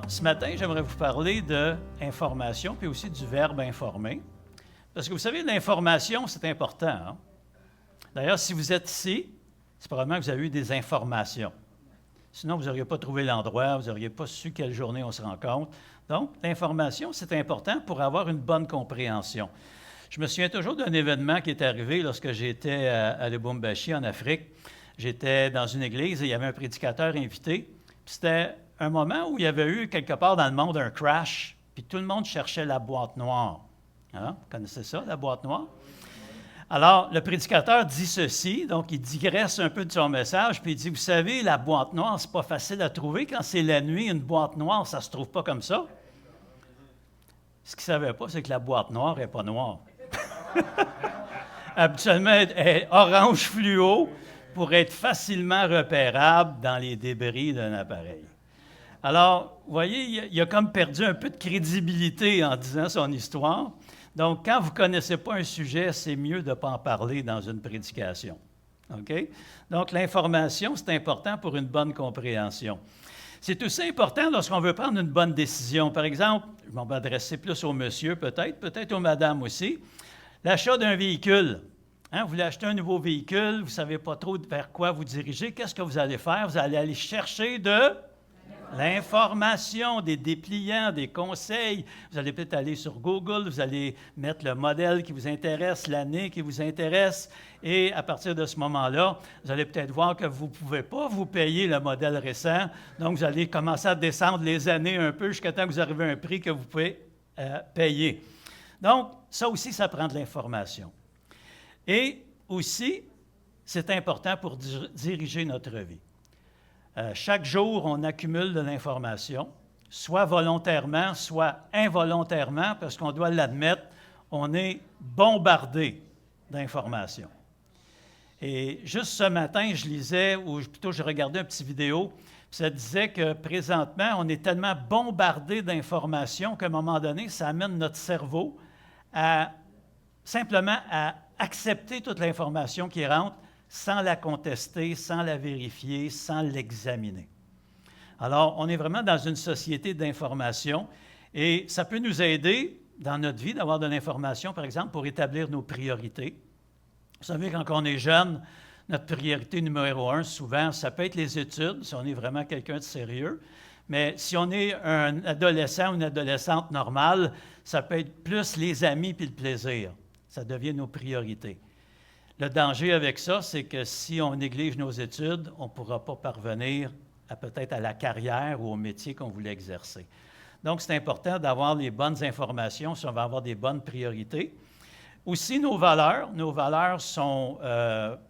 Ce matin, j'aimerais vous parler de information, puis aussi du verbe informer. Parce que vous savez, l'information, c'est important. Hein? D'ailleurs, si vous êtes ici, c'est probablement que vous avez eu des informations. Sinon, vous n'auriez pas trouvé l'endroit, vous n'auriez pas su quelle journée on se rencontre. Donc, l'information, c'est important pour avoir une bonne compréhension. Je me souviens toujours d'un événement qui est arrivé lorsque j'étais à Lubumbashi, en Afrique. J'étais dans une église et il y avait un prédicateur invité. Puis c'était un moment où il y avait eu quelque part dans le monde un crash, puis tout le monde cherchait la boîte noire. Hein? Vous connaissez ça, la boîte noire? Alors, le prédicateur dit ceci, donc il digresse un peu de son message, puis il dit, vous savez, la boîte noire, c'est pas facile à trouver. Quand c'est la nuit, une boîte noire, ça se trouve pas comme ça. Ce qu'il ne savait pas, c'est que la boîte noire n'est pas noire. Habituellement, elle est orange fluo pour être facilement repérable dans les débris d'un appareil. Alors, vous voyez, il a comme perdu un peu de crédibilité en disant son histoire. Donc, quand vous ne connaissez pas un sujet, c'est mieux de ne pas en parler dans une prédication. OK? Donc, l'information, c'est important pour une bonne compréhension. C'est aussi important lorsqu'on veut prendre une bonne décision. Par exemple, je vais m'adresser plus au monsieur peut-être aux madames aussi. L'achat d'un véhicule. Hein, vous voulez acheter un nouveau véhicule, vous ne savez pas trop vers quoi vous dirigez. Qu'est-ce que vous allez faire? Vous allez aller chercher de l'information, des dépliants, des conseils. Vous allez peut-être aller sur Google, vous allez mettre le modèle qui vous intéresse, l'année qui vous intéresse, et à partir de ce moment-là, vous allez peut-être voir que vous ne pouvez pas vous payer le modèle récent, donc vous allez commencer à descendre les années un peu jusqu'à temps que vous arrivez à un prix que vous pouvez payer. Donc, ça aussi, ça prend de l'information. Et aussi, c'est important pour diriger notre vie. Chaque jour, on accumule de l'information, soit volontairement, soit involontairement, parce qu'on doit l'admettre, on est bombardé d'informations. Et juste ce matin, je lisais, ou plutôt je regardais une petite vidéo, puis ça disait que présentement, on est tellement bombardé d'informations qu'à un moment donné, ça amène notre cerveau à simplement à accepter toute l'information qui rentre, sans la contester, sans la vérifier, sans l'examiner. Alors, on est vraiment dans une société d'information et ça peut nous aider dans notre vie d'avoir de l'information, par exemple, pour établir nos priorités. Vous savez, quand on est jeune, notre priorité numéro 1, souvent, ça peut être les études, si on est vraiment quelqu'un de sérieux. Mais si on est un adolescent ou une adolescente normale, ça peut être plus les amis puis le plaisir. Ça devient nos priorités. Le danger avec ça, c'est que si on néglige nos études, on ne pourra pas parvenir peut-être à la carrière ou au métier qu'on voulait exercer. Donc, c'est important d'avoir les bonnes informations si on va avoir des bonnes priorités. Aussi, nos valeurs sont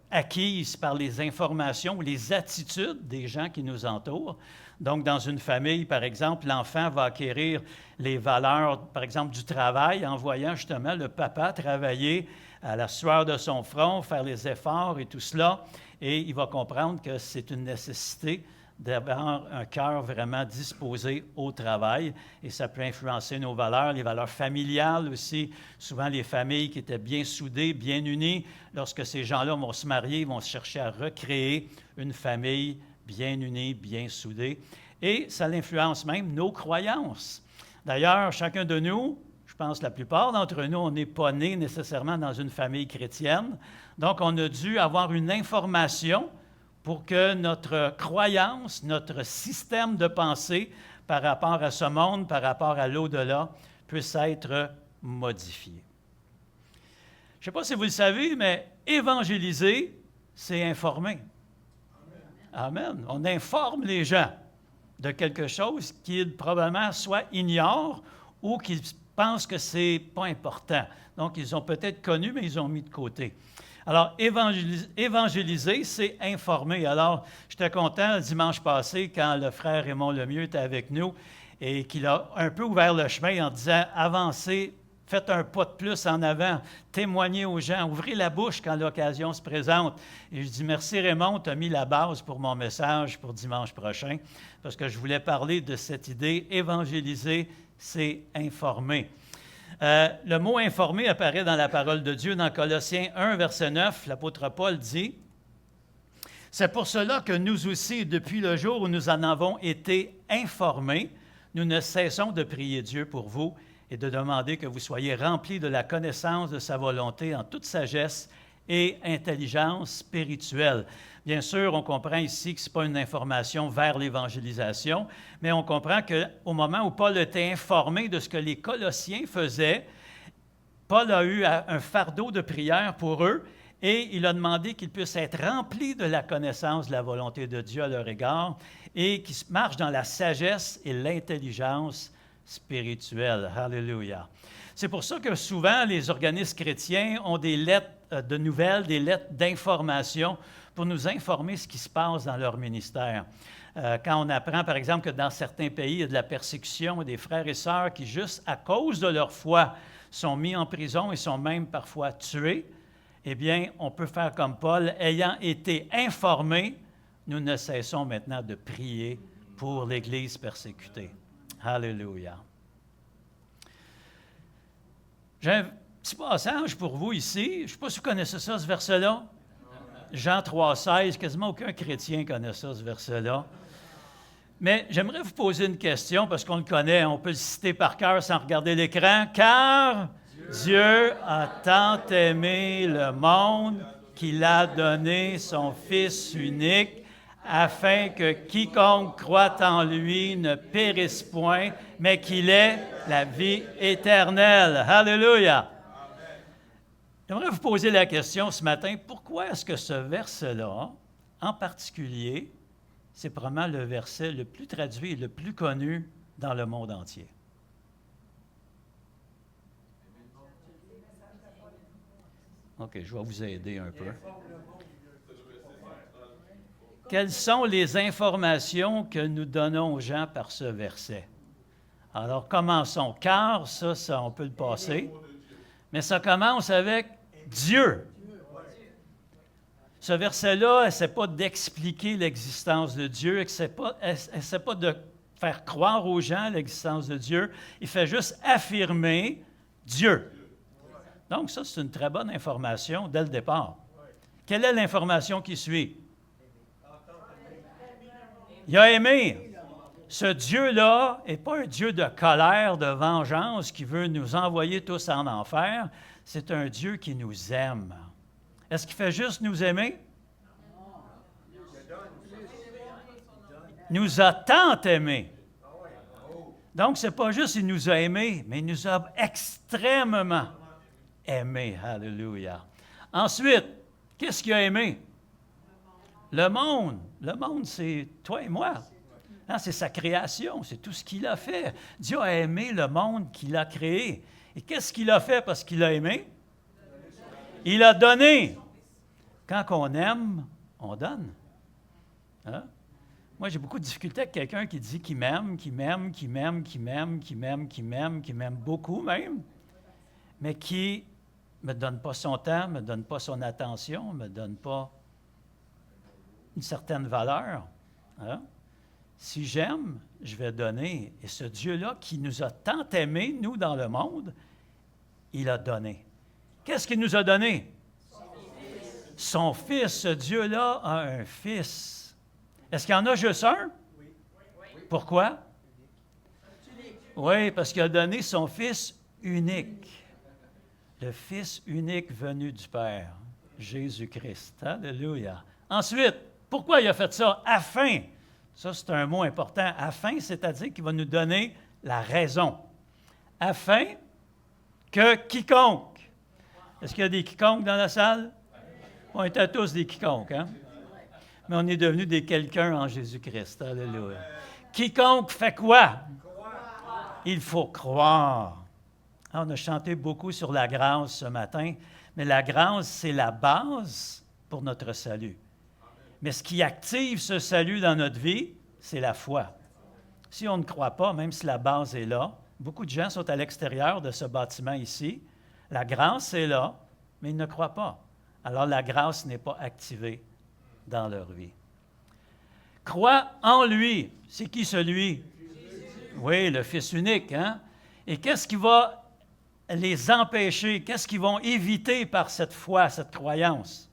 acquises par les informations ou les attitudes des gens qui nous entourent. Donc, dans une famille, par exemple, l'enfant va acquérir les valeurs, par exemple, du travail en voyant justement le papa travailler à la sueur de son front, faire les efforts et tout cela. Et il va comprendre que c'est une nécessité d'avoir un cœur vraiment disposé au travail. Et ça peut influencer nos valeurs, les valeurs familiales aussi. Souvent, les familles qui étaient bien soudées, bien unies, lorsque ces gens-là vont se marier, ils vont chercher à recréer une famille bien unie, bien soudée. Et ça influence même nos croyances. D'ailleurs, chacun de nous, je pense que la plupart d'entre nous, on n'est pas nés nécessairement dans une famille chrétienne. Donc, on a dû avoir une information pour que notre croyance, notre système de pensée par rapport à ce monde, par rapport à l'au-delà, puisse être modifié. Je ne sais pas si vous le savez, mais évangéliser, c'est informer. Amen. On informe les gens de quelque chose qu'ils probablement soit ignorent ou qu'ils pensent que ce n'est pas important. Donc, ils ont peut-être connu, mais ils ont mis de côté. Alors, évangéliser, c'est informer. Alors, j'étais content le dimanche passé quand le frère Raymond Lemieux était avec nous et qu'il a un peu ouvert le chemin en disant « Avancez, faites un pas de plus en avant, témoignez aux gens, ouvrez la bouche quand l'occasion se présente. » Et je dis « Merci Raymond, tu as mis la base pour mon message pour dimanche prochain, parce que je voulais parler de cette idée, évangéliser, c'est informer. » Le mot « informer » apparaît dans la parole de Dieu, dans Colossiens 1, verset 9. L'apôtre Paul dit « C'est pour cela que nous aussi, depuis le jour où nous en avons été informés, nous ne cessons de prier Dieu pour vous et de demander que vous soyez remplis de la connaissance de sa volonté en toute sagesse et intelligence spirituelle. Bien sûr, on comprend ici que ce n'est pas une information vers l'évangélisation, mais on comprend qu'au moment où Paul était informé de ce que les Colossiens faisaient, Paul a eu un fardeau de prière pour eux et il a demandé qu'ils puissent être remplis de la connaissance de la volonté de Dieu à leur égard et qu'ils marchent dans la sagesse et l'intelligence spirituelle. Alléluia. C'est pour ça que souvent, les organismes chrétiens ont des lettres de nouvelles, des lettres d'information pour nous informer ce qui se passe dans leur ministère. Quand on apprend, par exemple, que dans certains pays, il y a de la persécution, des frères et sœurs qui, juste à cause de leur foi, sont mis en prison et sont même parfois tués, eh bien, on peut faire comme Paul, ayant été informés, nous ne cessons maintenant de prier pour l'Église persécutée. Alléluia. J'ai un petit passage pour vous ici. Je ne sais pas si vous connaissez ça, ce verset-là. Jean 3,16, quasiment aucun chrétien connaît ça, ce verset-là. Mais j'aimerais vous poser une question, parce qu'on le connaît, on peut le citer par cœur sans regarder l'écran. « Car Dieu a tant aimé le monde qu'il a donné son Fils unique, afin que quiconque croit en lui ne périsse point, mais qu'il ait la vie éternelle. » Alléluia! J'aimerais vous poser la question ce matin, pourquoi est-ce que ce verset-là, en particulier, c'est probablement le verset le plus traduit et le plus connu dans le monde entier? OK, je vais vous aider un peu. Quelles sont les informations que nous donnons aux gens par ce verset? Alors, commençons. Car, ça, on peut le passer. Mais ça commence avec Dieu. Ce verset-là, elle n'essaie pas d'expliquer l'existence de Dieu, elle n'essaie pas de faire croire aux gens l'existence de Dieu. Il fait juste affirmer Dieu. Donc, ça, c'est une très bonne information dès le départ. Quelle est l'information qui suit? Il a aimé. Ce Dieu-là n'est pas un Dieu de colère, de vengeance, qui veut nous envoyer tous en enfer. C'est un Dieu qui nous aime. Est-ce qu'il fait juste nous aimer? Il nous a tant aimés. Donc, ce n'est pas juste qu'il nous a aimés, mais il nous a extrêmement aimés. Alléluia. Ensuite, qu'est-ce qu'il a aimé? Le monde. Le monde, c'est toi et moi. Hein, c'est sa création, c'est tout ce qu'il a fait. Dieu a aimé le monde qu'il a créé. Et qu'est-ce qu'il a fait parce qu'il a aimé? Il a donné. Quand on aime, on donne. Hein? Moi, j'ai beaucoup de difficultés avec quelqu'un qui dit qu'il m'aime, qu'il m'aime, qu'il m'aime, qu'il m'aime, qu'il m'aime, qu'il m'aime, qu'il m'aime beaucoup même, mais qui ne me donne pas son temps, ne me donne pas son attention, ne me donne pas une certaine valeur. Hein? Si j'aime, je vais donner. Et ce Dieu-là qui nous a tant aimés, nous, dans le monde, il a donné. Qu'est-ce qu'il nous a donné? Son Fils. Ce Dieu-là a un Fils. Est-ce qu'il y en a juste un? Oui. Pourquoi? Oui, parce qu'il a donné son Fils unique. Le Fils unique venu du Père, Jésus-Christ. Alléluia. Ensuite, pourquoi il a fait ça? Afin. Ça, c'est un mot important. Afin, c'est-à-dire qu'il va nous donner la raison. Afin que quiconque. Est-ce qu'il y a des quiconques dans la salle? On était tous des quiconques, hein? Mais on est devenus des quelqu'un en Jésus-Christ. Alléluia. Quiconque fait quoi? Il faut croire. Ah, on a chanté beaucoup sur la grâce ce matin, mais la grâce, c'est la base pour notre salut. Mais ce qui active ce salut dans notre vie, c'est la foi. Si on ne croit pas, même si la base est là, beaucoup de gens sont à l'extérieur de ce bâtiment ici, la grâce est là, mais ils ne croient pas. Alors la grâce n'est pas activée dans leur vie. Crois en lui. C'est qui celui? Oui, le Fils unique. Hein? Et qu'est-ce qui va les empêcher? Qu'est-ce qu'ils vont éviter par cette foi, cette croyance?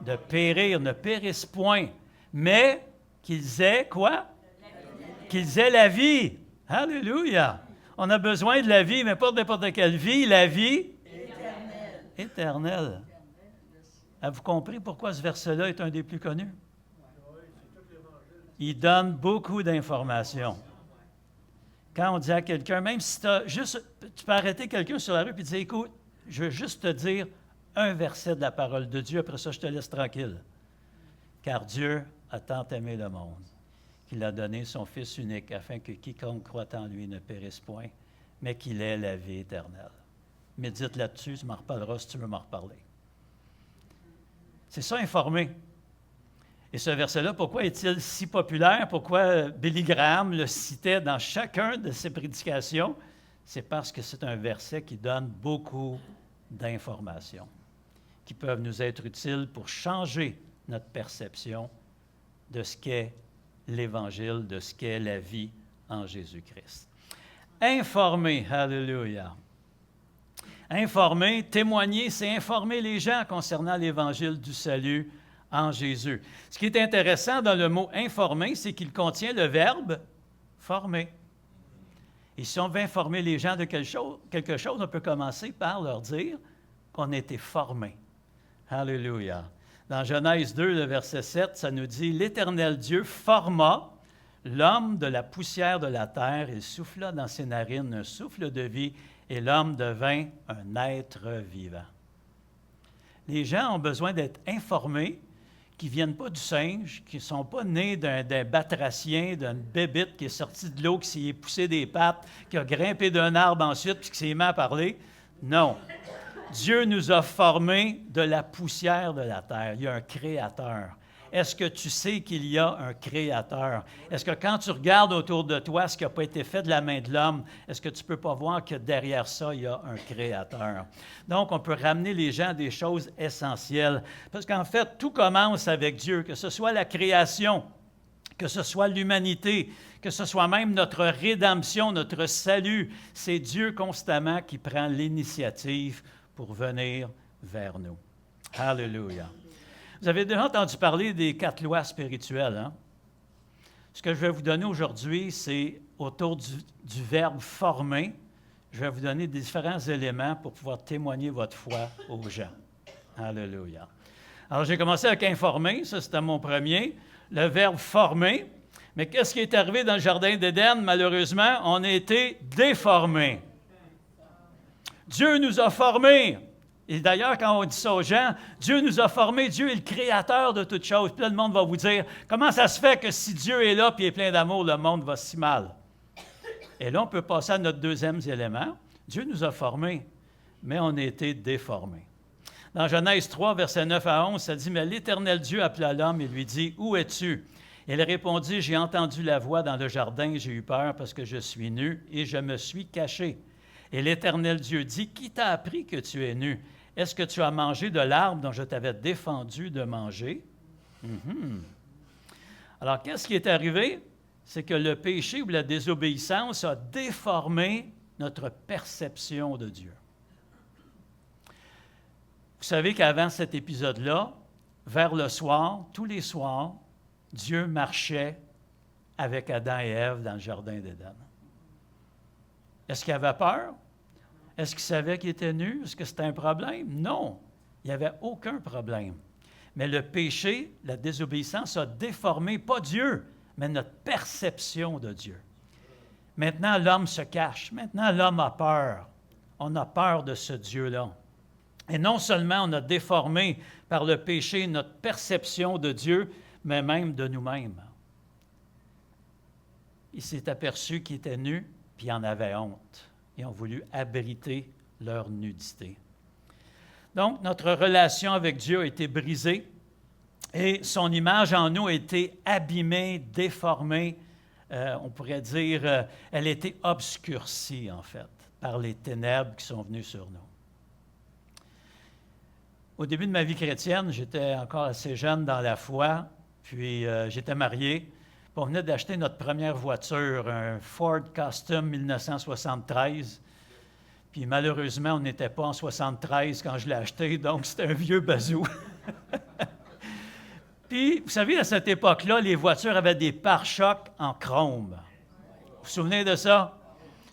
De périr, ne périssent point, mais qu'ils aient quoi? Qu'ils aient la vie. Alléluia! On a besoin de la vie, mais pas n'importe quelle vie, la vie éternelle. Avez-vous compris pourquoi ce verset-là est un des plus connus? Il donne beaucoup d'informations. Quand on dit à quelqu'un, même si tu peux arrêter quelqu'un sur la rue et dire, écoute, je veux juste te dire un verset de la parole de Dieu, après ça, je te laisse tranquille. Car Dieu a tant aimé le monde qu'il a donné son Fils unique afin que quiconque croit en lui ne périsse point, mais qu'il ait la vie éternelle. Médite là-dessus, tu m'en reparleras si tu veux m'en reparler. C'est ça, informer. Et ce verset-là, pourquoi est-il si populaire? Pourquoi Billy Graham le citait dans chacun de ses prédications? C'est parce que c'est un verset qui donne beaucoup d'informations qui peuvent nous être utiles pour changer notre perception de ce qu'est l'Évangile, de ce qu'est la vie en Jésus-Christ. Informer, alléluia. Informer, témoigner, c'est informer les gens concernant l'Évangile du salut en Jésus. Ce qui est intéressant dans le mot « informer », c'est qu'il contient le verbe « former ». Et si on veut informer les gens de quelque chose, on peut commencer par leur dire qu'on a été formés. Alléluia. Dans Genèse 2, le verset 7, ça nous dit « L'Éternel Dieu forma l'homme de la poussière de la terre, il souffla dans ses narines un souffle de vie, et l'homme devint un être vivant. » Les gens ont besoin d'être informés, qui ne viennent pas du singe, qui ne sont pas nés d'un batracien, d'une bébite qui est sortie de l'eau, qui s'y est poussé des pattes, qui a grimpé d'un arbre ensuite, puis qui s'est mis à parler. Non. Dieu nous a formés de la poussière de la terre. Il y a un créateur. Est-ce que tu sais qu'il y a un créateur? Est-ce que quand tu regardes autour de toi ce qui n'a pas été fait de la main de l'homme, est-ce que tu ne peux pas voir que derrière ça, il y a un créateur? Donc, on peut ramener les gens à des choses essentielles. Parce qu'en fait, tout commence avec Dieu, que ce soit la création, que ce soit l'humanité, que ce soit même notre rédemption, notre salut. C'est Dieu constamment qui prend l'initiative pour venir vers nous. Alléluia. Vous avez déjà entendu parler des 4 lois spirituelles, hein? Ce que je vais vous donner aujourd'hui, c'est autour du verbe « former ». Je vais vous donner différents éléments pour pouvoir témoigner votre foi aux gens. Alléluia. Alors, j'ai commencé avec « informer », ça c'était mon premier. Le verbe « former ». Mais qu'est-ce qui est arrivé dans le Jardin d'Éden? Malheureusement, on a été déformés. Dieu nous a formés. Et d'ailleurs, quand on dit ça aux gens, Dieu nous a formés, Dieu est le créateur de toutes choses. Puis là, le monde va vous dire, comment ça se fait que si Dieu est là et est plein d'amour, le monde va si mal? Et là, on peut passer à notre deuxième élément. Dieu nous a formés, mais on a été déformés. Dans Genèse 3, versets 9 à 11, ça dit, « Mais l'Éternel Dieu appela l'homme et lui dit, « Où es-tu? » Il répondit, « J'ai entendu la voix dans le jardin, j'ai eu peur parce que je suis nu et je me suis caché. » Et l'Éternel Dieu dit, « Qui t'a appris que tu es nu? Est-ce que tu as mangé de l'arbre dont je t'avais défendu de manger? » Alors, qu'est-ce qui est arrivé? C'est que le péché ou la désobéissance a déformé notre perception de Dieu. Vous savez qu'avant cet épisode-là, vers le soir, tous les soirs, Dieu marchait avec Adam et Ève dans le Jardin d'Éden. Est-ce qu'il avait peur? Est-ce qu'il savait qu'il était nu? Est-ce que c'était un problème? Non, il n'y avait aucun problème. Mais le péché, la désobéissance a déformé, pas Dieu, mais notre perception de Dieu. Maintenant, l'homme se cache. Maintenant, l'homme a peur. On a peur de ce Dieu-là. Et non seulement on a déformé par le péché notre perception de Dieu, mais même de nous-mêmes. Il s'est aperçu qu'il était nu, puis il en avait honte. Ils ont voulu abriter leur nudité. Donc, notre relation avec Dieu a été brisée et son image en nous a été abîmée, déformée. On pourrait dire, elle a été obscurcie, en fait, par les ténèbres qui sont venues sur nous. Au début de ma vie chrétienne, j'étais encore assez jeune dans la foi, puis j'étais marié. On venait d'acheter notre première voiture, un Ford Custom 1973. Puis malheureusement, on n'était pas en 73 quand je l'ai acheté, donc c'était un vieux bazou. Puis, vous savez, à cette époque-là, les voitures avaient des pare-chocs en chrome. vous souvenez de ça?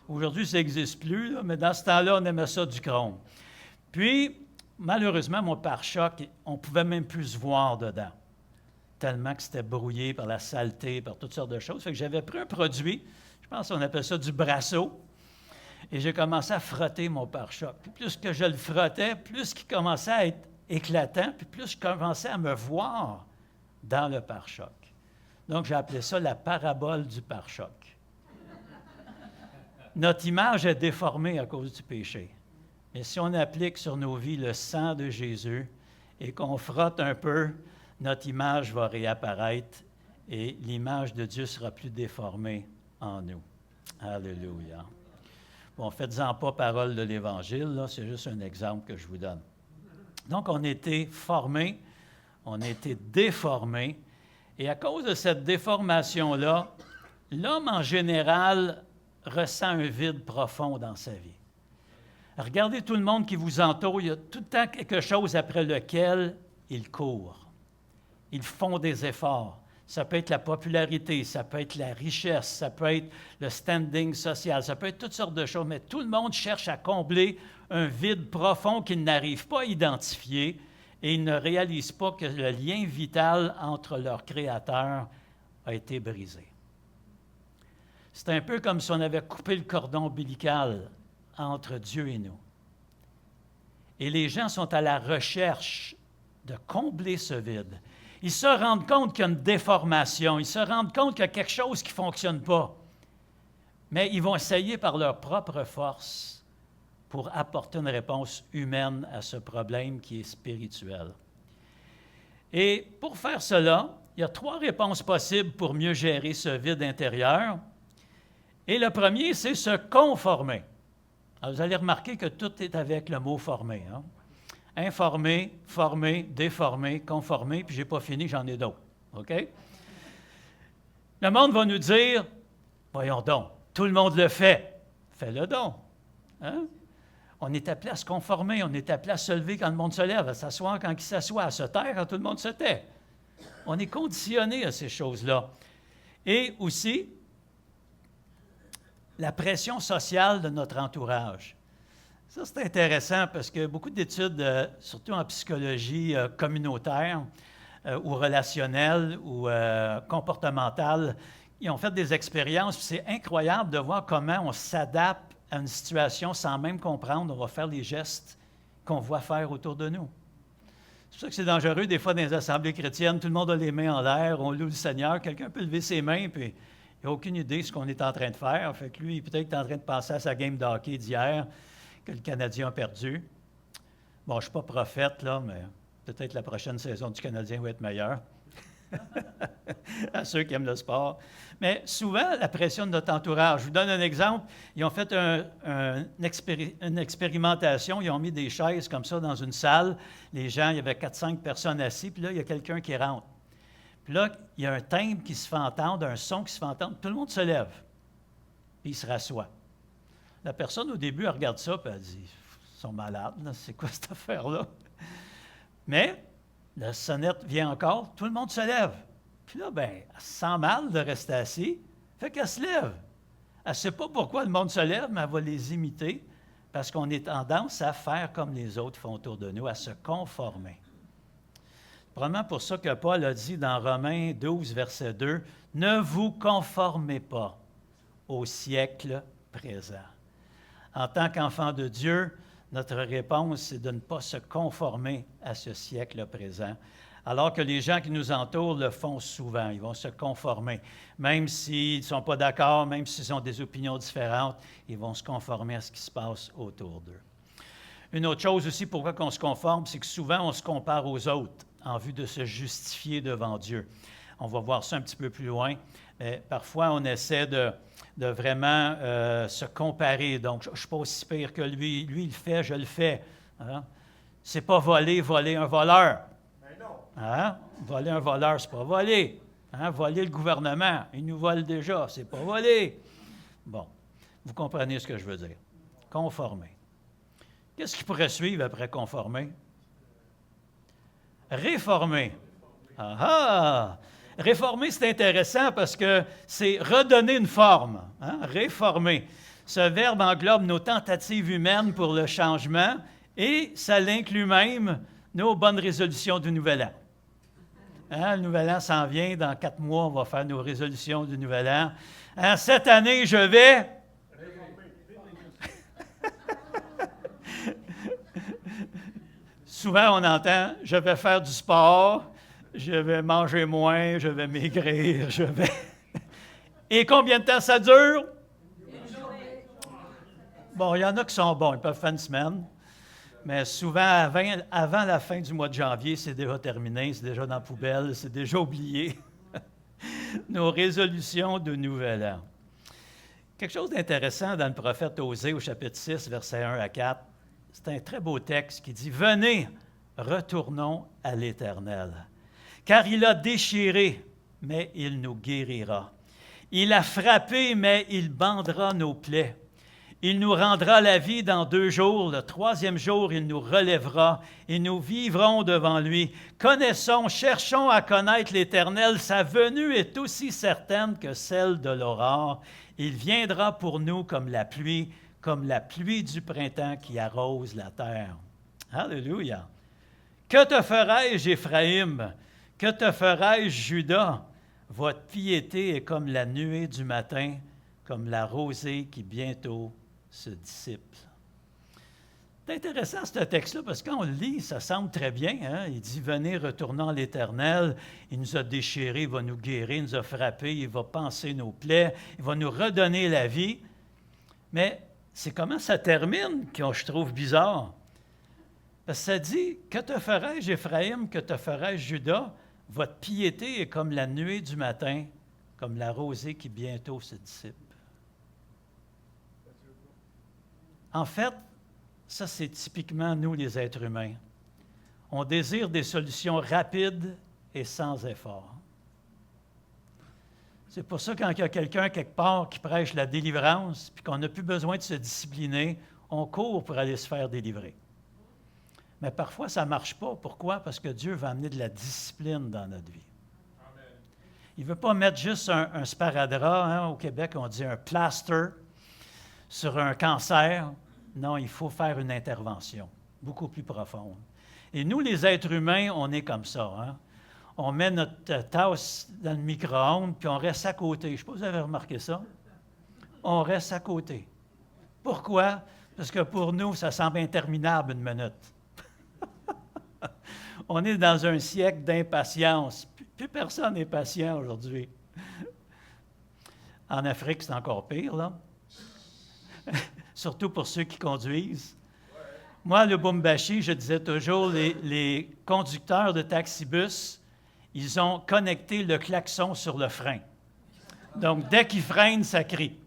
Aujourd'hui, ça n'existe plus, là, mais dans ce temps-là, on aimait ça du chrome. Puis, malheureusement, mon pare-choc, on ne pouvait même plus se voir dedans, tellement que c'était brouillé par la saleté, par toutes sortes de choses. Fait que j'avais pris un produit, je pense qu'on appelle ça du Brasso, et j'ai commencé à frotter mon pare-choc. Puis plus que je le frottais, plus qu'il commençait à être éclatant, puis plus je commençais à me voir dans le pare-choc. Donc, j'ai appelé ça la parabole du pare-choc. Notre image est déformée à cause du péché. Mais si on applique sur nos vies le sang de Jésus et qu'on frotte un peu, notre image va réapparaître et l'image de Dieu sera plus déformée en nous. Alléluia. Bon, faites-en pas parole de l'Évangile, là, c'est juste un exemple que je vous donne. Donc, on a été formés, on a été déformés, et à cause de cette déformation-là, l'homme en général ressent un vide profond dans sa vie. Regardez tout le monde qui vous entoure, il y a tout le temps quelque chose après lequel ils courent. Ils font des efforts. Ça peut être la popularité, ça peut être la richesse, ça peut être le standing social, ça peut être toutes sortes de choses, mais tout le monde cherche à combler un vide profond qu'ils n'arrivent pas à identifier et ils ne réalisent pas que le lien vital entre leur Créateur a été brisé. C'est un peu comme si on avait coupé le cordon ombilical entre Dieu et nous. Et les gens sont à la recherche de combler ce vide. Ils se rendent compte qu'il y a une déformation, ils se rendent compte qu'il y a quelque chose qui ne fonctionne pas. Mais ils vont essayer par leur propre force pour apporter une réponse humaine à ce problème qui est spirituel. Et pour faire cela, il y a 3 réponses possibles pour mieux gérer ce vide intérieur. Et le premier, c'est se conformer. Alors, vous allez remarquer que tout est avec le mot « former ». Hein? Informer, former, déformer, conformer, puis je n'ai pas fini, j'en ai d'autres. OK? Le monde va nous dire, voyons donc, tout le monde le fait. Fais-le donc. Hein? On est appelé à se conformer, on est appelé à se lever quand le monde se lève, à s'asseoir quand il s'assoit, à se taire quand tout le monde se tait. On est conditionné à ces choses-là. Et aussi, la pression sociale de notre entourage. Ça, c'est intéressant parce que beaucoup d'études, surtout en psychologie communautaire ou relationnelle ou comportementale, ils ont fait des expériences. C'est incroyable de voir comment on s'adapte à une situation sans même comprendre. On va faire les gestes qu'on voit faire autour de nous. C'est pour ça que c'est dangereux des fois dans les assemblées chrétiennes. Tout le monde a les mains en l'air, on loue le Seigneur. Quelqu'un peut lever ses mains, puis il n'a aucune idée de ce qu'on est en train de faire. Fait que lui, peut-être qu'il est en train de penser à sa game de hockey d'hier, que le Canadien a perdu. Bon, je ne suis pas prophète, là, mais peut-être la prochaine saison du Canadien va être meilleure. À ceux qui aiment le sport. Mais souvent, la pression de notre entourage. Je vous donne un exemple. Ils ont fait une expérimentation. Ils ont mis des chaises comme ça dans une salle. Les gens, il y avait 4-5 personnes assises. Puis là, il y a quelqu'un qui rentre. Puis là, il y a un timbre qui se fait entendre, un son qui se fait entendre. Tout le monde se lève. Puis il se rassoit. La personne, au début, elle regarde ça, puis elle dit, ils sont malades, là, c'est quoi cette affaire-là? Mais la sonnette vient encore, tout le monde se lève. Puis là, bien, elle se sent mal de rester assis, fait qu'elle se lève. Elle ne sait pas pourquoi le monde se lève, mais elle va les imiter, parce qu'on est tendance à faire comme les autres font autour de nous, à se conformer. C'est probablement pour ça que Paul a dit dans Romains 12, verset 2, « Ne vous conformez pas au siècle présent. » En tant qu'enfant de Dieu, notre réponse, c'est de ne pas se conformer à ce siècle présent, alors que les gens qui nous entourent le font souvent. Ils vont se conformer. Même s'ils ne sont pas d'accord, même s'ils ont des opinions différentes, ils vont se conformer à ce qui se passe autour d'eux. Une autre chose aussi, pourquoi on se conforme, c'est que souvent, on se compare aux autres en vue de se justifier devant Dieu. On va voir ça un petit peu plus loin. Mais parfois, on essaie de vraiment se comparer. Donc, je ne suis pas aussi pire que lui. Lui, il le fait, je le fais. Hein? C'est pas voler un voleur. Mais non. Hein? Voler un voleur, c'est pas voler. Hein? Voler le gouvernement, il nous vole déjà, c'est pas voler. Bon, vous comprenez ce que je veux dire. Conformer. Qu'est-ce qui pourrait suivre après conformer? Réformer. Ah ah! Réformer, c'est intéressant parce que c'est redonner une forme, hein? Réformer. Ce verbe englobe nos tentatives humaines pour le changement et ça l'inclut même nos bonnes résolutions du Nouvel An. Hein? Le Nouvel An s'en vient, dans 4 mois, on va faire nos résolutions du Nouvel An. Hein? Cette année, je vais... Souvent, on entend « je vais faire du sport », je vais manger moins, je vais maigrir, je vais... Et combien de temps ça dure? Bon, il y en a qui sont bons, ils peuvent faire une semaine, mais souvent, avant la fin du mois de janvier, c'est déjà terminé, c'est déjà dans la poubelle, c'est déjà oublié. Nos résolutions de Nouvel An. Quelque chose d'intéressant dans le prophète Osée au chapitre 6, versets 1 à 4, c'est un très beau texte qui dit « Venez, retournons à l'Éternel. Car il a déchiré, mais il nous guérira. Il a frappé, mais il bandera nos plaies. Il nous rendra la vie dans 2 jours. Le 3e jour, il nous relèvera et nous vivrons devant lui. Connaissons, cherchons à connaître l'Éternel. Sa venue est aussi certaine que celle de l'aurore. Il viendra pour nous comme la pluie du printemps qui arrose la terre. » Alléluia! Que te ferai-je, Éphraïm? Que te ferai-je, Juda? Votre piété est comme la nuée du matin, comme la rosée qui bientôt se dissipe. C'est intéressant ce texte-là, parce que quand on le lit, ça semble très bien. Hein? Il dit « Venez, retournons à l'Éternel. Il nous a déchirés, il va nous guérir, il nous a frappés, il va panser nos plaies, il va nous redonner la vie. » Mais c'est comment ça termine que je trouve bizarre. Parce que ça dit « Que te ferai-je, Éphraïm? Que te ferai-je, Juda? Votre piété est comme la nuée du matin, comme la rosée qui bientôt se dissipe. » En fait, ça, c'est typiquement nous, les êtres humains. On désire des solutions rapides et sans effort. C'est pour ça, quand il y a quelqu'un quelque part qui prêche la délivrance, puis qu'on n'a plus besoin de se discipliner, on court pour aller se faire délivrer. Mais parfois, ça ne marche pas. Pourquoi? Parce que Dieu va amener de la discipline dans notre vie. Amen. Il ne veut pas mettre juste un sparadrap, hein, au Québec, on dit un plaster, sur un cancer. Non, il faut faire une intervention beaucoup plus profonde. Et nous, les êtres humains, on est comme ça. Hein? On met notre tasse dans le micro-ondes, puis on reste à côté. Je ne sais pas si vous avez remarqué ça. On reste à côté. Pourquoi? Parce que pour nous, ça semble interminable une minute. On est dans un siècle d'impatience. Plus personne n'est patient aujourd'hui. En Afrique, c'est encore pire, là. Surtout pour ceux qui conduisent. Moi, le Lubumbashi, je disais toujours, les conducteurs de taxibus, ils ont connecté le klaxon sur le frein. Donc, dès qu'ils freinent, ça crie.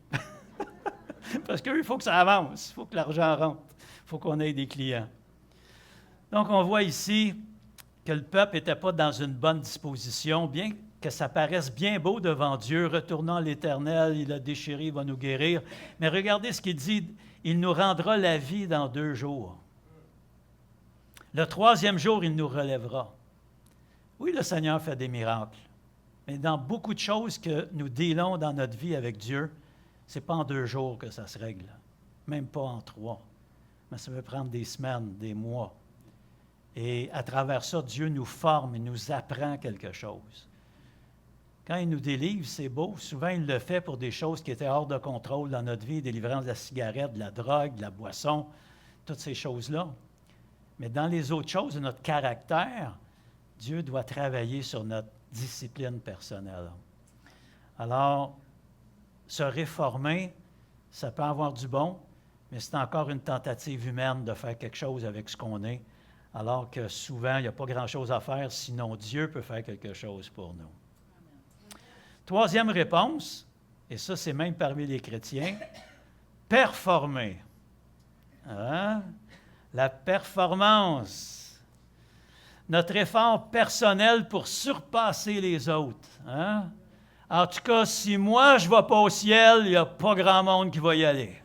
Parce qu'il faut que ça avance, il faut que l'argent rentre, il faut qu'on ait des clients. Donc, on voit ici que le peuple n'était pas dans une bonne disposition, bien que ça paraisse bien beau devant Dieu, retournant à l'Éternel, il a déchiré, il va nous guérir. Mais regardez ce qu'il dit, il nous rendra la vie dans 2 jours. Le 3e jour, il nous relèvera. Oui, le Seigneur fait des miracles, mais dans beaucoup de choses que nous dealons dans notre vie avec Dieu, ce n'est pas en 2 jours que ça se règle, même pas en 3. Mais ça peut prendre des semaines, des mois. Et à travers ça, Dieu nous forme et nous apprend quelque chose. Quand il nous délivre, c'est beau. Souvent, il le fait pour des choses qui étaient hors de contrôle dans notre vie, délivrance de la cigarette, de la drogue, de la boisson, toutes ces choses-là. Mais dans les autres choses de notre caractère, Dieu doit travailler sur notre discipline personnelle. Alors, se réformer, ça peut avoir du bon, mais c'est encore une tentative humaine de faire quelque chose avec ce qu'on est, alors que souvent, il n'y a pas grand-chose à faire, sinon Dieu peut faire quelque chose pour nous. 3e réponse, et ça, c'est même parmi les chrétiens, performer. Hein? La performance. Notre effort personnel pour surpasser les autres. Hein? En tout cas, si moi, je ne vais pas au ciel, il n'y a pas grand monde qui va y aller.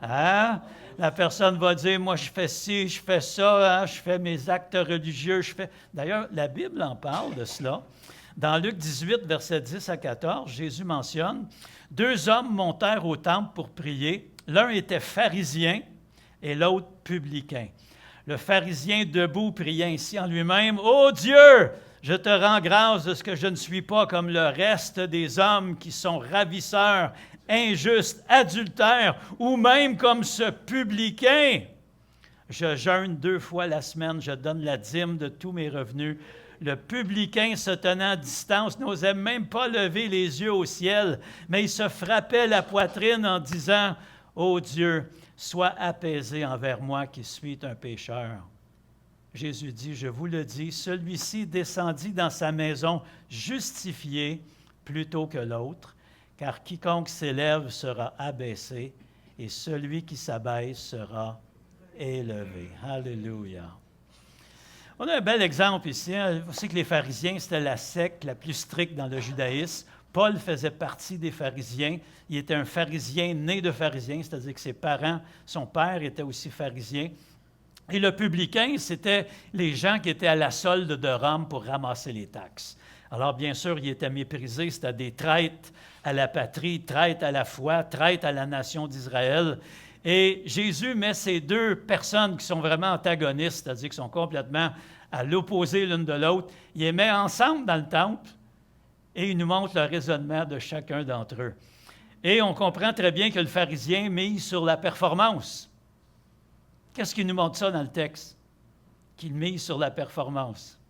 Hein? La personne va dire, moi, je fais ci, je fais ça, hein? Je fais mes actes religieux. D'ailleurs, la Bible en parle de cela. Dans Luc 18, versets 10 à 14, Jésus mentionne « Deux hommes montèrent au temple pour prier. L'un était pharisien et l'autre publicain. Le pharisien debout priait ainsi en lui-même « Ô Dieu, je te rends grâce de ce que je ne suis pas comme le reste des hommes qui sont ravisseurs, injustes, adultères, ou même comme ce publicain. Je jeûne 2 fois la semaine, je donne la dîme de tous mes revenus. » Le publicain, se tenant à distance, n'osait même pas lever les yeux au ciel, mais il se frappait la poitrine en disant « Ô Dieu, sois apaisé envers moi qui suis un pécheur. » Jésus dit, je vous le dis, celui-ci descendit dans sa maison justifié plutôt que l'autre, car quiconque s'élève sera abaissé, et celui qui s'abaisse sera élevé. Alléluia. On a un bel exemple ici. Vous savez que les pharisiens, c'était la secte la plus stricte dans le judaïsme. Paul faisait partie des pharisiens. Il était un pharisien né de pharisien, c'est-à-dire que ses parents, son père était aussi pharisien. Et le publicain, c'était les gens qui étaient à la solde de Rome pour ramasser les taxes. Alors, bien sûr, il était méprisé. C'était des traîtres à la patrie, traîtres à la foi, traîtres à la nation d'Israël. Et Jésus met ces deux personnes qui sont vraiment antagonistes, c'est-à-dire qui sont complètement à l'opposé l'une de l'autre, il les met ensemble dans le temple et il nous montre le raisonnement de chacun d'entre eux. Et on comprend très bien que le pharisien mise sur la performance. Qu'est-ce qui nous montre ça dans le texte? Qu'il mise sur la performance.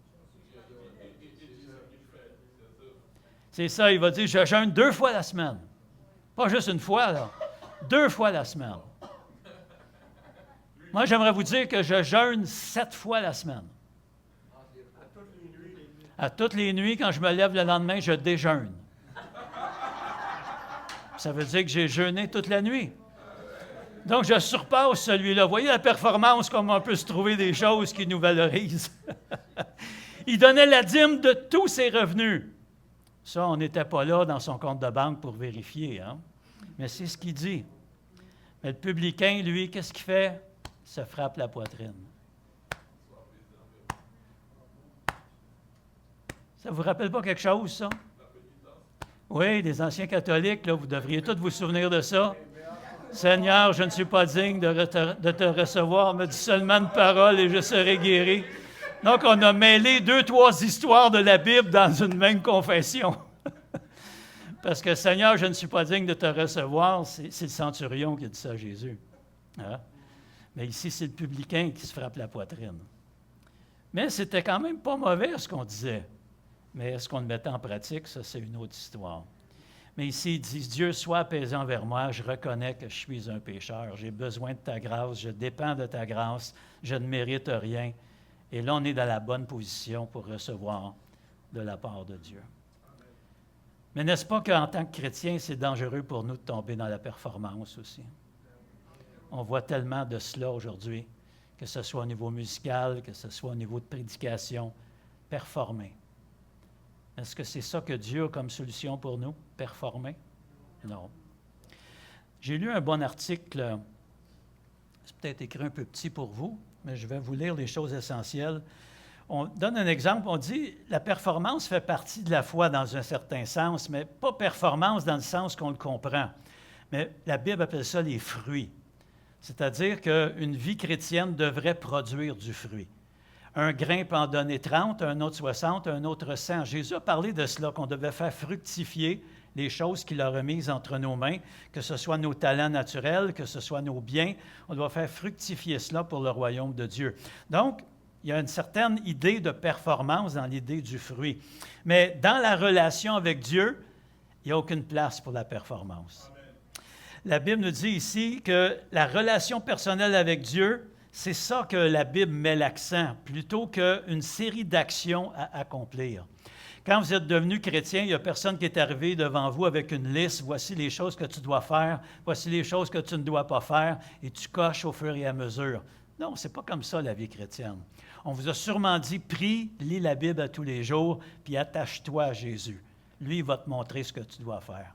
C'est ça, il va dire, je jeûne 2 fois la semaine. Pas juste une fois, là. 2 fois la semaine. Moi, j'aimerais vous dire que je jeûne 7 fois la semaine. À toutes les nuits, quand je me lève le lendemain, je déjeune. Ça veut dire que j'ai jeûné toute la nuit. Donc, je surpasse celui-là. Vous voyez la performance, comme on peut se trouver des choses qui nous valorisent. Il donnait la dîme de tous ses revenus. Ça, on n'était pas là dans son compte de banque pour vérifier, hein? Mais c'est ce qu'il dit. Mais le publicain, lui, qu'est-ce qu'il fait? Il se frappe la poitrine. Ça ne vous rappelle pas quelque chose, ça? Oui, les anciens catholiques, là, vous devriez tous vous souvenir de ça. Seigneur, je ne suis pas digne de te recevoir, me dis seulement une parole et je serai guéri. Donc, on a mêlé 2-3 histoires de la Bible dans une même confession. Parce que, Seigneur, je ne suis pas digne de te recevoir, c'est le centurion qui a dit ça à Jésus. Hein? Mais ici, c'est le publicain qui se frappe la poitrine. Mais c'était quand même pas mauvais ce qu'on disait. Mais est-ce qu'on le mettait en pratique? Ça, c'est une autre histoire. Mais ici, il dit, Dieu, sois apaisé envers moi, je reconnais que je suis un pécheur, j'ai besoin de ta grâce, je dépends de ta grâce, je ne mérite rien. Et là, on est dans la bonne position pour recevoir de la part de Dieu. Mais n'est-ce pas qu'en tant que chrétien, c'est dangereux pour nous de tomber dans la performance aussi? On voit tellement de cela aujourd'hui, que ce soit au niveau musical, que ce soit au niveau de prédication, performer. Est-ce que c'est ça que Dieu a comme solution pour nous, performer? Non. J'ai lu un bon article, c'est peut-être écrit un peu petit pour vous, mais je vais vous lire les choses essentielles. On donne un exemple, on dit la performance fait partie de la foi dans un certain sens, mais pas performance dans le sens qu'on le comprend. Mais la Bible appelle ça les fruits. C'est-à-dire qu'une vie chrétienne devrait produire du fruit. Un grain peut en donner 30, un autre 60, un autre 100. Jésus a parlé de cela, qu'on devait faire fructifier les choses qu'il a remises entre nos mains, que ce soit nos talents naturels, que ce soit nos biens. On doit faire fructifier cela pour le royaume de Dieu. Donc, il y a une certaine idée de performance dans l'idée du fruit. Mais dans la relation avec Dieu, il n'y a aucune place pour la performance. Amen. La Bible nous dit ici que la relation personnelle avec Dieu, c'est ça que la Bible met l'accent, plutôt qu'une série d'actions à accomplir. Quand vous êtes devenu chrétien, il n'y a personne qui est arrivé devant vous avec une liste. Voici les choses que tu dois faire, voici les choses que tu ne dois pas faire, et tu coches au fur et à mesure. Non, ce n'est pas comme ça la vie chrétienne. On vous a sûrement dit, prie, lis la Bible à tous les jours, puis attache-toi à Jésus. Lui, il va te montrer ce que tu dois faire.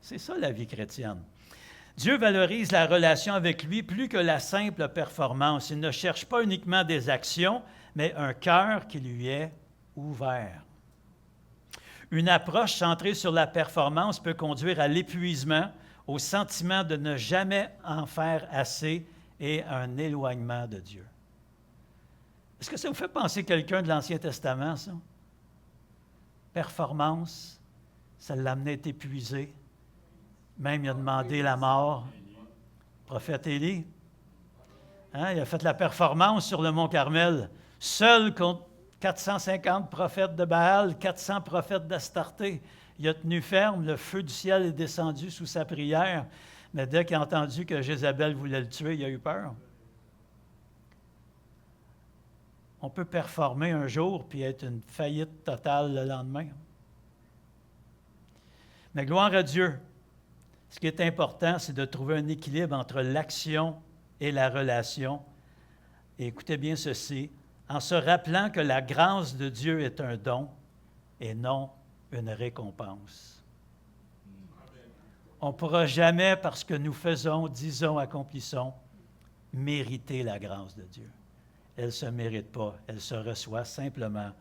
C'est ça la vie chrétienne. Dieu valorise la relation avec lui plus que la simple performance. Il ne cherche pas uniquement des actions, mais un cœur qui lui est ouvert. Une approche centrée sur la performance peut conduire à l'épuisement, au sentiment de ne jamais en faire assez et à un éloignement de Dieu. Est-ce que ça vous fait penser quelqu'un de l'Ancien Testament, ça? Performance, ça l'amenait à être épuisé. Même il a demandé la mort. Prophète Élie. Hein, il a fait la performance sur le mont Carmel, seul contre 450 prophètes de Baal, 400 prophètes d'Astarté. Il a tenu ferme, le feu du ciel est descendu sous sa prière, mais dès qu'il a entendu que Jézabel voulait le tuer, il a eu peur. On peut performer un jour puis être une faillite totale le lendemain. Mais gloire à Dieu. Ce qui est important, c'est de trouver un équilibre entre l'action et la relation. Et écoutez bien ceci, en se rappelant que la grâce de Dieu est un don et non une récompense. On ne pourra jamais, parce que nous faisons, disons, accomplissons, mériter la grâce de Dieu. Elle ne se mérite pas, elle se reçoit simplement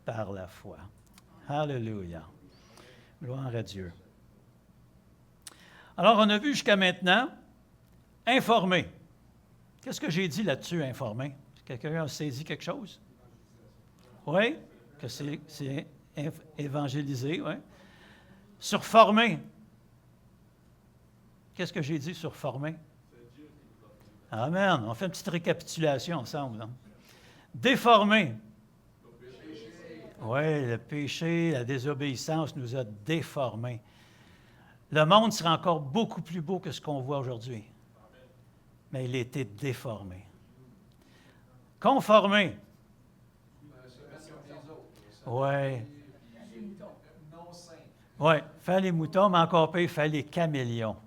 par la foi. Alléluia. Gloire à Dieu. Alors, on a vu jusqu'à maintenant, informer. Qu'est-ce que j'ai dit là-dessus, informer? Quelqu'un a saisi quelque chose? Oui? Que c'est évangéliser, oui. Sur former. Qu'est-ce que j'ai dit sur former? Amen. On fait une petite récapitulation ensemble. Hein? Déformer. Oui, le péché, la désobéissance nous a déformés. Le monde sera encore beaucoup plus beau que ce qu'on voit aujourd'hui. Mais il a été déformé. Conformé. Oui. Oui, faire les moutons, mais encore pire, faire les caméléons.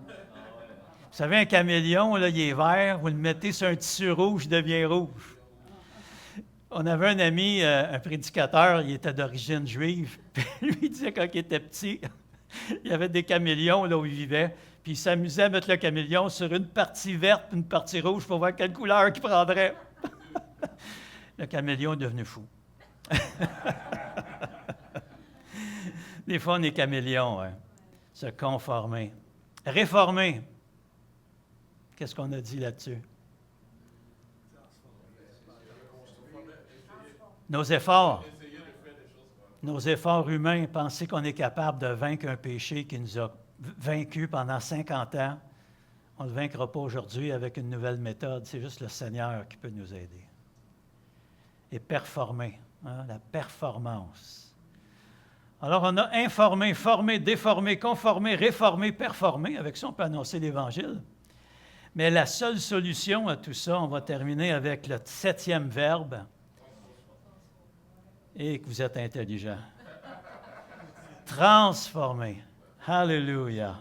Vous savez, un caméléon, là, il est vert, vous le mettez sur un tissu rouge, il devient rouge. On avait un ami, un prédicateur, il était d'origine juive, puis lui, il disait quand il était petit, il y avait des caméléons là où il vivait, puis il s'amusait à mettre le caméléon sur une partie verte et une partie rouge pour voir quelle couleur il prendrait. Le caméléon est devenu fou. Des fois, on est caméléon, hein. Se conformer. Réformer. Qu'est-ce qu'on a dit là-dessus? Nos efforts. Nos efforts humains, penser qu'on est capable de vaincre un péché qui nous a vaincus pendant 50 ans, on ne le vaincra pas aujourd'hui avec une nouvelle méthode. C'est juste le Seigneur qui peut nous aider. Et performer, hein, la performance. Alors, on a informé, formé, déformé, conformé, réformé, performé. Avec ça, on peut annoncer l'Évangile. Mais la seule solution à tout ça, on va terminer avec le 7e verbe. Et que vous êtes intelligent. Transformer. Alléluia.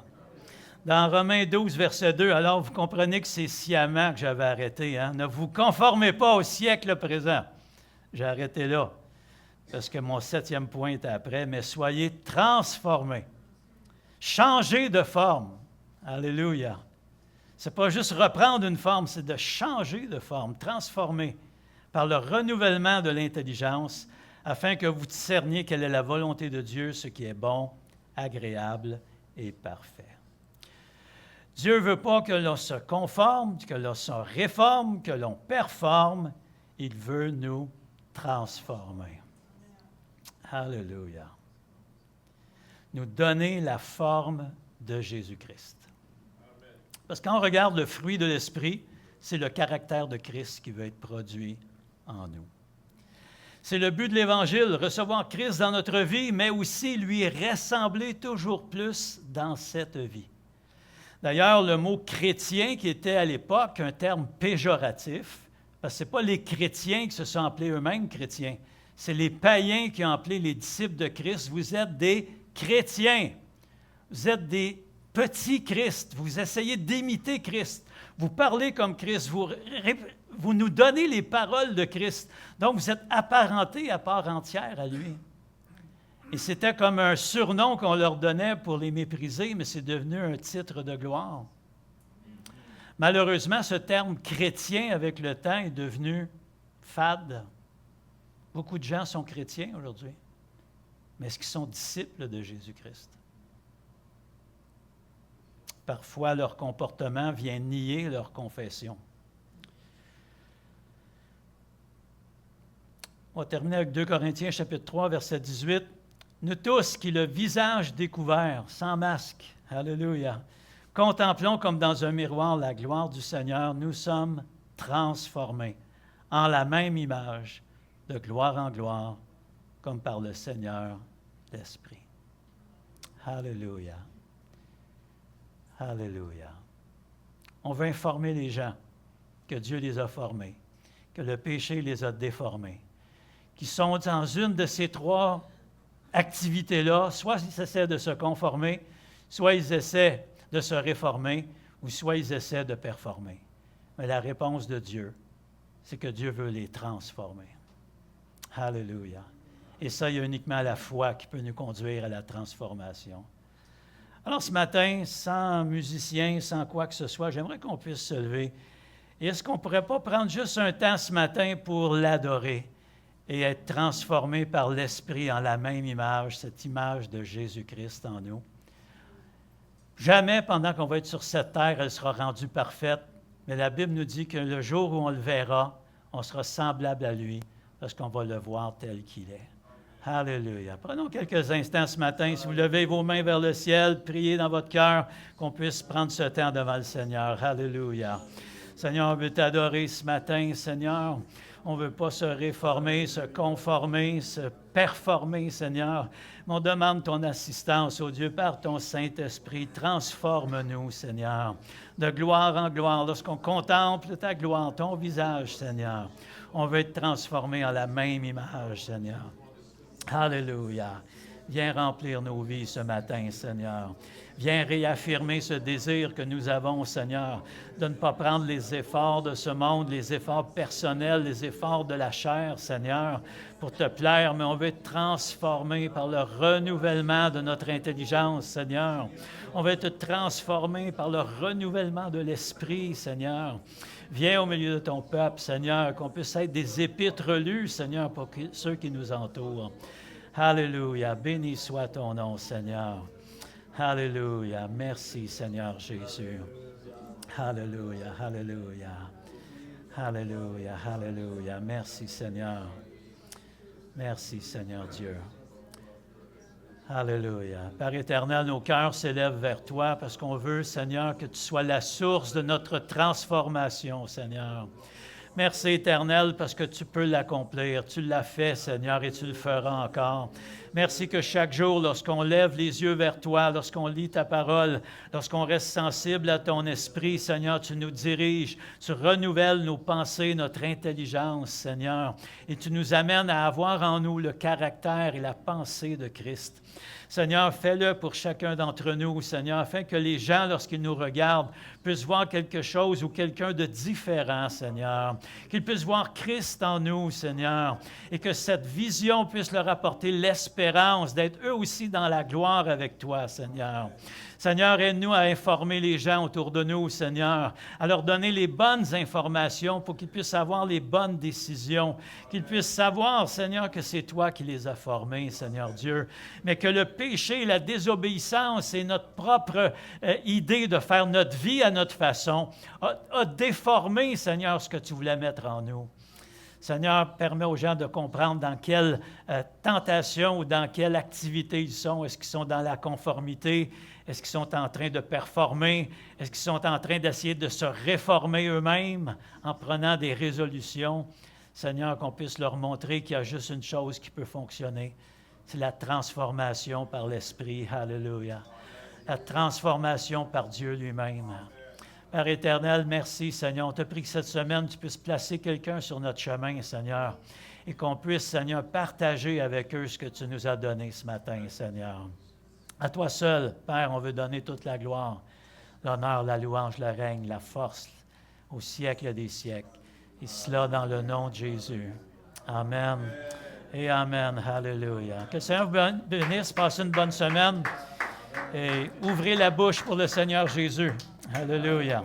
Dans Romains 12, verset 2, alors vous comprenez que c'est sciemment que j'avais arrêté. Hein? Ne vous conformez pas au siècle présent. J'ai arrêté là, parce que mon 7e point est après, mais soyez transformés. Changez de forme. Alléluia. Ce n'est pas juste reprendre une forme, c'est de changer de forme, transformer par le renouvellement de l'intelligence, afin que vous discerniez quelle est la volonté de Dieu, ce qui est bon, agréable et parfait. Dieu ne veut pas que l'on se conforme, que l'on se réforme, que l'on performe. Il veut nous transformer. Alléluia. Nous donner la forme de Jésus-Christ. Parce que quand on regarde le fruit de l'Esprit, c'est le caractère de Christ qui veut être produit en nous. C'est le but de l'Évangile, recevoir Christ dans notre vie, mais aussi lui ressembler toujours plus dans cette vie. D'ailleurs, le mot chrétien, qui était à l'époque un terme péjoratif, parce que ce n'est pas les chrétiens qui se sont appelés eux-mêmes chrétiens, c'est les païens qui ont appelé les disciples de Christ. Vous êtes des chrétiens, vous êtes des petits Christ, vous essayez d'imiter Christ, vous parlez comme Christ, vous nous donnez les paroles de Christ. Donc, vous êtes apparentés à part entière à lui. Et c'était comme un surnom qu'on leur donnait pour les mépriser, mais c'est devenu un titre de gloire. Malheureusement, ce terme chrétien, avec le temps, est devenu fade. Beaucoup de gens sont chrétiens aujourd'hui, mais est-ce qu'ils sont disciples de Jésus-Christ? Parfois, leur comportement vient nier leur confession. On va terminer avec 2 Corinthiens, chapitre 3, verset 18. « Nous tous qui, le visage découvert, sans masque, alléluia, contemplons comme dans un miroir la gloire du Seigneur, nous sommes transformés en la même image, de gloire en gloire, comme par le Seigneur l'Esprit. » Alléluia. Alléluia. On veut informer les gens que Dieu les a formés, que le péché les a déformés, qui sont dans une de ces trois activités-là. Soit ils essaient de se conformer, soit ils essaient de se réformer, ou soit ils essaient de performer. Mais la réponse de Dieu, c'est que Dieu veut les transformer. Alléluia. Et ça, il y a uniquement la foi qui peut nous conduire à la transformation. Alors ce matin, sans musicien, sans quoi que ce soit, j'aimerais qu'on puisse se lever. Et est-ce qu'on ne pourrait pas prendre juste un temps ce matin pour l'adorer et être transformé par l'Esprit en la même image, cette image de Jésus-Christ en nous? Jamais pendant qu'on va être sur cette terre, elle sera rendue parfaite, mais la Bible nous dit que le jour où on le verra, on sera semblable à lui parce qu'on va le voir tel qu'il est. Alléluia. Prenons quelques instants ce matin. Si vous levez vos mains vers le ciel, priez dans votre cœur, qu'on puisse prendre ce temps devant le Seigneur. Alléluia. Seigneur, on veut t'adorer ce matin, Seigneur. On ne veut pas se réformer, se conformer, se performer, Seigneur. Mais on demande ton assistance, ô Dieu, par ton Saint-Esprit. Transforme-nous, Seigneur, de gloire en gloire. Lorsqu'on contemple ta gloire, ton visage, Seigneur, on veut être transformé en la même image, Seigneur. Alléluia. Viens remplir nos vies ce matin, Seigneur. Viens réaffirmer ce désir que nous avons, Seigneur, de ne pas prendre les efforts de ce monde, les efforts personnels, les efforts de la chair, Seigneur, pour te plaire, mais on veut être transformé par le renouvellement de notre intelligence, Seigneur. On veut être transformé par le renouvellement de l'Esprit, Seigneur. Viens au milieu de ton peuple, Seigneur, qu'on puisse être des épîtres lues, Seigneur, pour ceux qui nous entourent. Alléluia. Béni soit ton nom, Seigneur. Alléluia. Merci, Seigneur Jésus. Alléluia. Alléluia. Alléluia. Alléluia. Merci, Seigneur. Merci, Seigneur Dieu. Alléluia. Père éternel, nos cœurs s'élèvent vers toi parce qu'on veut, Seigneur, que tu sois la source de notre transformation, Seigneur. Merci éternel parce que tu peux l'accomplir. Tu l'as fait, Seigneur, et tu le feras encore. Merci que chaque jour, lorsqu'on lève les yeux vers toi, lorsqu'on lit ta parole, lorsqu'on reste sensible à ton esprit, Seigneur, tu nous diriges, tu renouvelles nos pensées, notre intelligence, Seigneur, et tu nous amènes à avoir en nous le caractère et la pensée de Christ. Seigneur, fais-le pour chacun d'entre nous, Seigneur, afin que les gens, lorsqu'ils nous regardent, puissent voir quelque chose ou quelqu'un de différent, Seigneur. Qu'ils puissent voir Christ en nous, Seigneur, et que cette vision puisse leur apporter l'espérance d'être eux aussi dans la gloire avec toi, Seigneur. Seigneur, aide-nous à informer les gens autour de nous, Seigneur, à leur donner les bonnes informations pour qu'ils puissent avoir les bonnes décisions, qu'ils puissent savoir, Seigneur, que c'est toi qui les as formés, Seigneur Dieu, mais que le péché, la désobéissance et notre propre idée de faire notre vie à notre façon a déformé, Seigneur, ce que tu voulais mettre en nous. Seigneur, permets aux gens de comprendre dans quelle tentation ou dans quelle activité ils sont. Est-ce qu'ils sont dans la conformité? Est-ce qu'ils sont en train de performer? Est-ce qu'ils sont en train d'essayer de se réformer eux-mêmes en prenant des résolutions? Seigneur, qu'on puisse leur montrer qu'il y a juste une chose qui peut fonctionner. C'est la transformation par l'Esprit. Alléluia. La transformation par Dieu lui-même. Père éternel, merci, Seigneur. On te prie que cette semaine, tu puisses placer quelqu'un sur notre chemin, Seigneur, et qu'on puisse, Seigneur, partager avec eux ce que tu nous as donné ce matin, Seigneur. À toi seul, Père, on veut donner toute la gloire, l'honneur, la louange, le règne, la force, au siècle des siècles. Et cela dans le nom de Jésus. Amen et Amen. Alléluia. Que le Seigneur vous bénisse. Passez une bonne semaine et ouvrez la bouche pour le Seigneur Jésus. Alléluia.